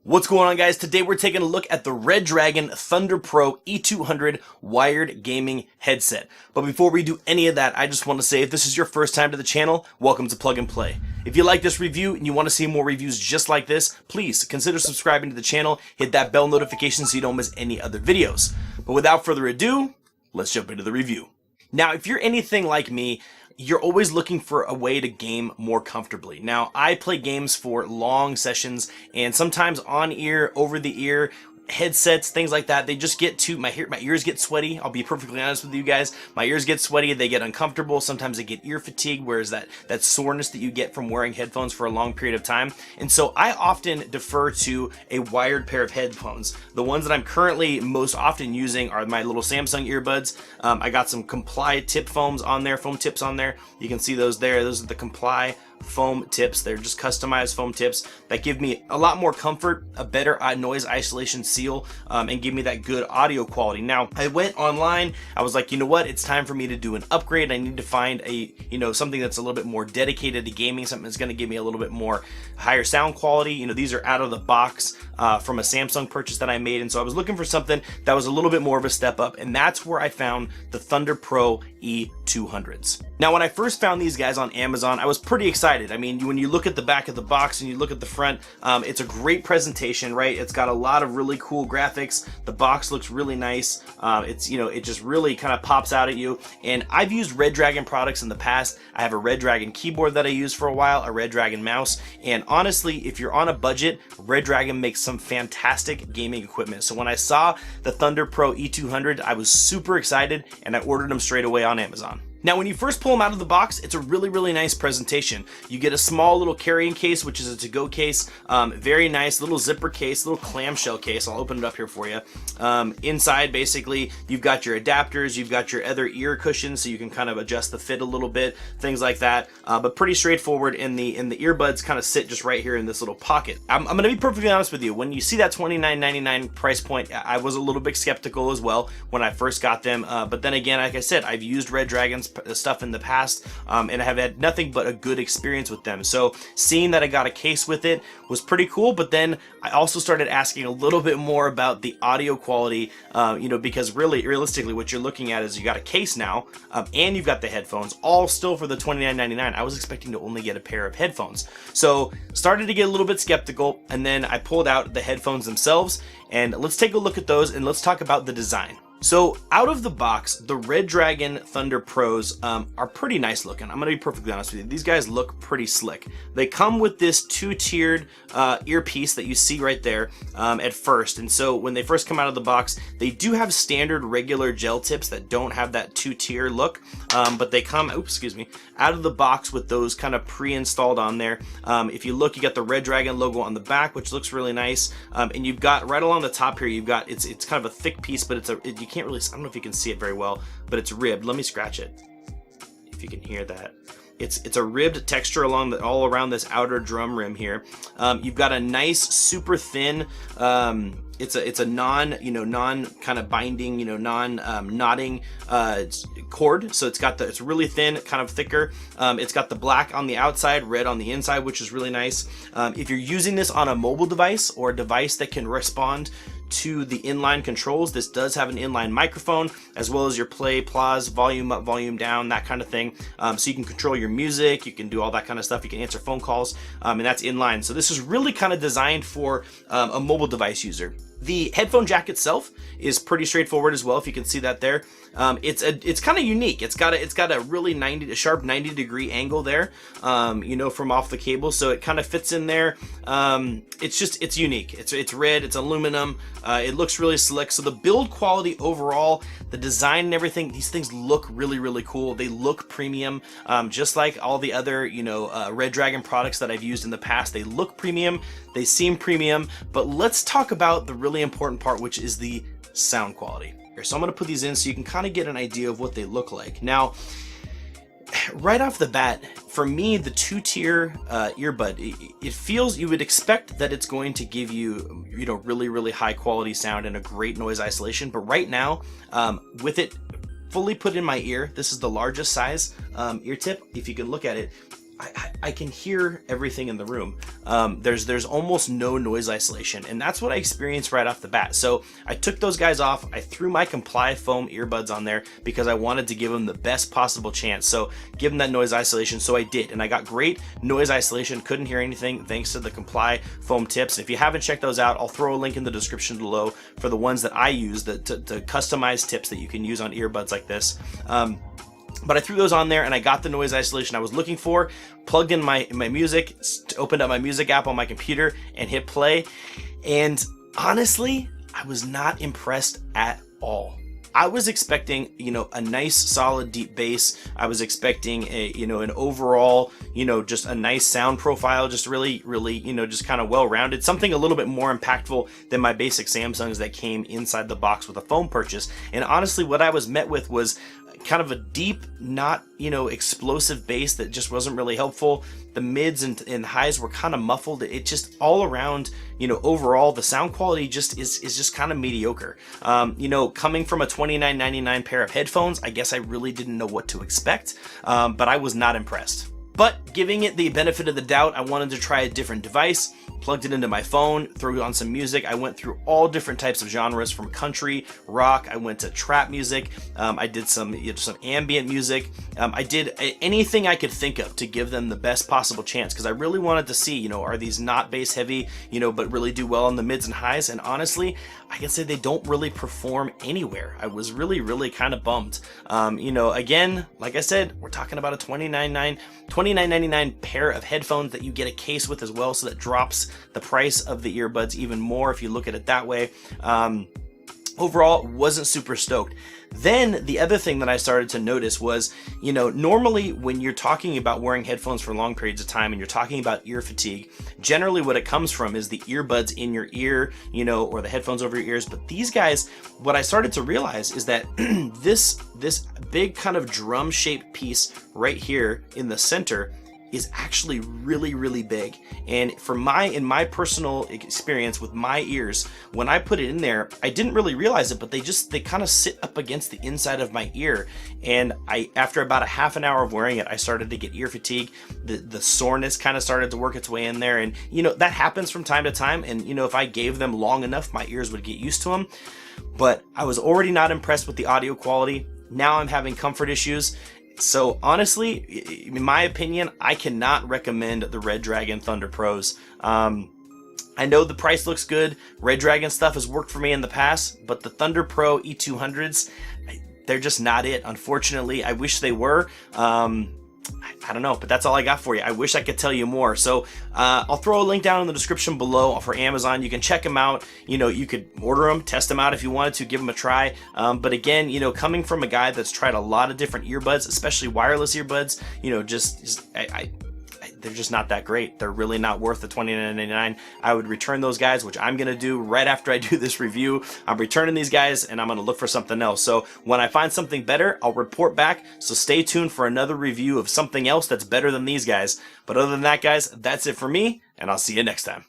What's going on, guys? Today we're taking a look at the Redragon Thunder Pro E200 wired gaming headset. But before we do any of that, I just want to say if this is your first time to the channel, welcome to Plug and Play. If you like this review and you want to see more reviews just like this, please consider subscribing to the channel, hit that bell notification so you don't miss any other videos. But without further ado, let's jump into the review. Now, if you're anything like me, you're always looking for a way to game more comfortably. Now, I play games for long sessions, and sometimes on ear, over the ear, headsets, things like that, they just get too, my ears get sweaty. I'll be perfectly honest with you guys. My ears get sweaty, they get uncomfortable. Sometimes I get ear fatigue, whereas that soreness that you get from wearing headphones for a long period of time. And so I often defer to a wired pair of headphones. The ones that I'm currently most often using are my little Samsung earbuds. I got some Comply tip foam tips on there. You can see those there. Those are the Comply foam tips. They're just customized foam tips that give me a lot more comfort, a better noise isolation seal, and give me that good audio quality. Now, I went online, I was like, you know what, it's time for me to do an upgrade. I need to find something that's a little bit more dedicated to gaming, something that's going to give me a little bit more higher sound quality. These are out of the box from a Samsung purchase that I made, and so I was looking for something that was a little bit more of a step up, and that's where I found the Thunder Pro E200s. Now, when I first found these guys on Amazon, I was pretty excited. I mean, when you look at the back of the box and you look at the front, it's a great presentation, right? It's got a lot of really cool graphics. The box looks really nice. It just really kind of pops out at you. And I've used Redragon products in the past. I have a Redragon keyboard that I used for a while, a Redragon mouse, and honestly, if you're on a budget, Redragon makes some fantastic gaming equipment. So when I saw the Thunder Pro E200, I was super excited and I ordered them straight away on Amazon. Now, when you first pull them out of the box, it's a really, really nice presentation. You get a small little carrying case, which is a to-go case. Very nice little zipper case, little clamshell case. I'll open it up here for you. Inside, basically, you've got your adapters, you've got your other ear cushions, so you can kind of adjust the fit a little bit, things like that. But pretty straightforward, and the earbuds kind of sit just right here in this little pocket. I'm going to be perfectly honest with you. When you see that $29.99 price point, I was a little bit skeptical as well when I first got them. But then again, like I said, I've used Redragon's stuff in the past, and I have had nothing but a good experience with them. So seeing that I got a case with it was pretty cool, but then I also started asking a little bit more about the audio quality, because realistically what you're looking at is you got a case now, and you've got the headphones, all still for the $29.99. I was expecting to only get a pair of headphones. So started to get a little bit skeptical, and then I pulled out the headphones themselves, and let's take a look at those and let's talk about the design. So out of the box, the Redragon Thunder Pros are pretty nice looking. I'm going to be perfectly honest with you. These guys look pretty slick. They come with this two-tiered earpiece that you see right there at first. And so when they first come out of the box, they do have standard regular gel tips that don't have that two-tier look. But they come, out of the box with those kind of pre-installed on there. If you look, you got the Redragon logo on the back, which looks really nice. And you've got right along the top here, you've got, it's kind of a thick piece, but you can't really, I don't know if you can see it very well, but it's ribbed. Let me scratch it, if you can hear that. It's a ribbed texture all around this outer drum rim here. You've got a nice, super thin, it's a non kind of binding, knotting cord. So it's really thin, kind of thicker. It's got the black on the outside, red on the inside, which is really nice. If you're using this on a mobile device or a device that can respond to the inline controls, this does have an inline microphone, as well as your play, pause, volume up, volume down, that kind of thing. So you can control your music, you can do all that kind of stuff, you can answer phone calls, and that's inline. So this is really kind of designed for a mobile device user. The headphone jack itself is pretty straightforward as well, if you can see that there. It's kind of unique. It's got a really sharp 90-degree angle there, from off the cable, so it kind of fits in there. It's unique. It's red, it's aluminum. It looks really slick. So the build quality overall, the design and everything, these things look really, really cool. They look premium, just like all the other, Redragon products that I've used in the past. They look premium, they seem premium, but let's talk about the really important part, which is the sound quality. So I'm going to put these in so you can kind of get an idea of what they look like. Now, right off the bat, for me, the two-tier earbud, it feels, you would expect that it's going to give you, really, really high quality sound and a great noise isolation. But right now, with it fully put in my ear, this is the largest size ear tip. If you can look at it, I can hear everything in the room. There's almost no noise isolation, and that's what I experienced right off the bat. So I took those guys off. I threw my Comply foam earbuds on there because I wanted to give them the best possible chance. So give them that noise isolation. So I did, and I got great noise isolation. Couldn't hear anything thanks to the Comply foam tips. If you haven't checked those out, I'll throw a link in the description below for the ones that I use, to customize tips that you can use on earbuds like this. But I threw those on there and I got the noise isolation I was looking for, plugged in my music, opened up my music app on my computer and hit play. And honestly, I was not impressed at all. I was expecting, a nice solid deep bass. I was expecting an overall, just a nice sound profile, just really, just kind of well-rounded, something a little bit more impactful than my basic Samsungs that came inside the box with a foam purchase. And honestly, what I was met with was kind of a deep, not, explosive bass that just wasn't really helpful. The mids and highs were kind of muffled. It just all around, overall, the sound quality just is just kind of mediocre. Coming from a $29.99 pair of headphones, I guess I really didn't know what to expect, but I was not impressed. But giving it the benefit of the doubt, I wanted to try a different device, plugged it into my phone, threw on some music. I went through all different types of genres, from country, rock, I went to trap music, I did some ambient music, I did anything I could think of to give them the best possible chance, because I really wanted to see, are these not bass heavy, but really do well on the mids and highs. And honestly, I can say they don't really perform anywhere. I was really kind of bummed. Again, like I said, we're talking about a $29.99 pair of headphones that you get a case with as well, so that drops the price of the earbuds even more if you look at it that way. Overall, wasn't super stoked. Then the other thing that I started to notice was, normally when you're talking about wearing headphones for long periods of time and you're talking about ear fatigue, generally what it comes from is the earbuds in your ear, or the headphones over your ears. But these guys, what I started to realize is that this big kind of drum-shaped piece right here in the center is actually really big. And in my personal experience with my ears, when I put it in there, I didn't really realize it, but they kind of sit up against the inside of my ear. And after about a half an hour of wearing it, I started to get ear fatigue. The soreness kind of started to work its way in there. And that happens from time to time. And if I gave them long enough, my ears would get used to them. But I was already not impressed with the audio quality. Now I'm having comfort issues. So honestly, in my opinion, I cannot recommend the Redragon Thunder Pros. I know the price looks good. Redragon stuff has worked for me in the past, but the Thunder Pro E200s, they're just not it. Unfortunately, I wish they were. I don't know, but that's all I got for you. I wish I could tell you more. So I'll throw a link down in the description below for Amazon. You can check them out. You could order them, test them out if you wanted to, give them a try. But again, coming from a guy that's tried a lot of different earbuds, especially wireless earbuds, they're just not that great. They're really not worth the $29.99. I would return those guys, which I'm gonna do right after I do this review. I'm returning these guys and I'm gonna look for something else. So when I find something better, I'll report back. So stay tuned for another review of something else that's better than these guys. But other than that, guys, that's it for me, and I'll see you next time.